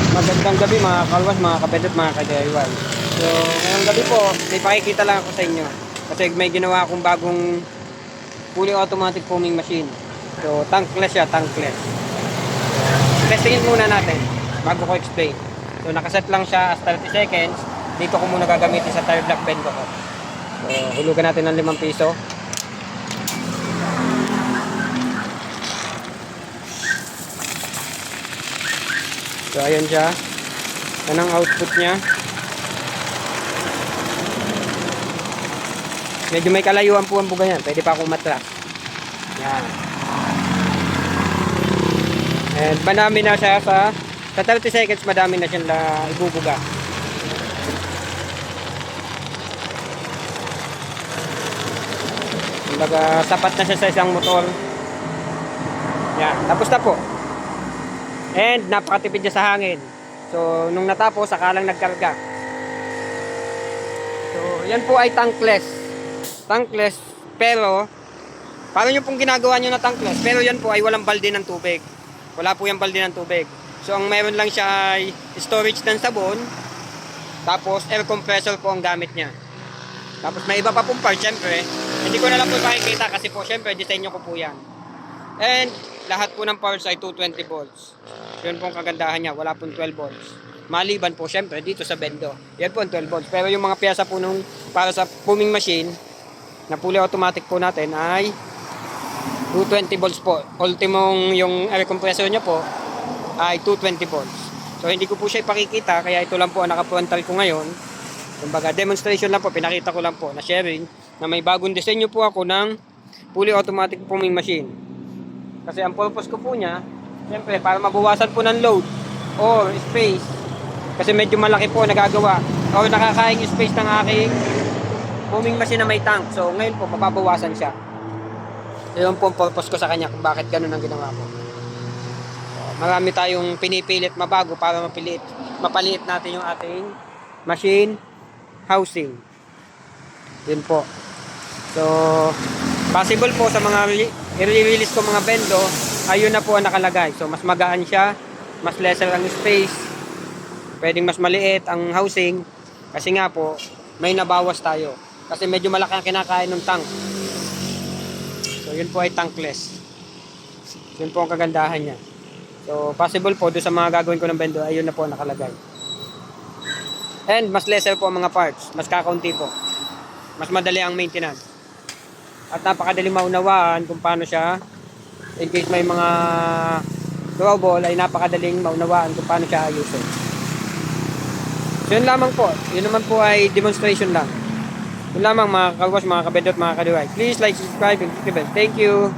Magandang gabi mga kalwas, mga kabedot, mga ka-DIY. So, ngayong gabi po, may pakikita lang ako sa inyo. Kasi may ginawa akong bagong fully automatic foaming machine. So, tankless siya, tankless. Testingin muna natin bago ko explain. So, nakaset lang siya as 30 seconds. Dito ko muna gagamitin sa tire block bendo ko. So, hulugan natin ng 5 piso. So, ayan siya. Yan ang output niya. Medyo may kalayuan po ang buga yan. Pwede pa akong matras. Yan. And madami na siya sa 30 seconds, madami na siyang ibubuga. Kumbaga, sapat na siya sa isang motor. Yan. Tapos na po. And napakatipid niya sa hangin. So, nung natapos, saka lang nagkarga. So, yan po ay tankless. Tankless, pero paano nyo pong ginagawa nyo na tankless? Pero yan po ay walang balde ng tubig. Wala po yung balde ng tubig. So, ang meron lang siya ay storage ng sabon. Tapos, air compressor po ang gamit niya. Tapos, may iba pa pong part, syempre. Hindi ko na lang po makikita kasi po, syempre, disenyo ko po yan. And, lahat po ng parts ay 220 volts. Yun po ang kagandahan niya. Wala pong 12 volts. Maliban po, syempre, dito sa bendo. Yan po ang 12 volts. Pero yung mga piyesa po nung para sa foaming machine, na fully automatic po natin ay 220 volts po. Ultimong yung air compressor niya po ay 220 volts. So hindi ko po siya ipakikita, kaya ito lang po ang nakaprontal ko ngayon. Kumbaga demonstration lang po, pinakita ko lang po na sharing na may bagong disenyo po ako ng fully automatic foaming machine. Kasi ang purpose ko po niya, siyempre para mabawasan po ng load or space. Kasi medyo malaki po nagagawa o nakakaing space ng aking foaming machine na may tank. So ngayon po mababawasan siya. Yun po ang purpose ko sa kanya kung bakit ganun ang ginawa ko. So, marami tayong pinipilit mabago para mapaliit natin yung ating machine housing. Yun po. So possible po sa mga i-release ko mga bendo, ayun na po ang nakalagay. So mas magaan siya, mas lesser ang space, pwedeng mas maliit ang housing kasi nga po may nabawas tayo. Kasi medyo malaki ang kinakain ng tank. So yun po ay tankless. Yun po ang kagandahan niya. So possible po doon sa mga gagawin ko ng bendo, ayun na po ang nakalagay. And mas lesser po ang mga parts, mas kakaunti po. Mas madali ang maintenance. At napakadaling maunawaan kung paano siya, in case may mga trouble, ay napakadaling maunawaan kung paano siya ayusin. So yun lamang po. Yun naman po ay demonstration lang. Yun lamang mga kalwas, mga kabedot, mga ka-DIY. Please like, subscribe, and click the bell. Thank you.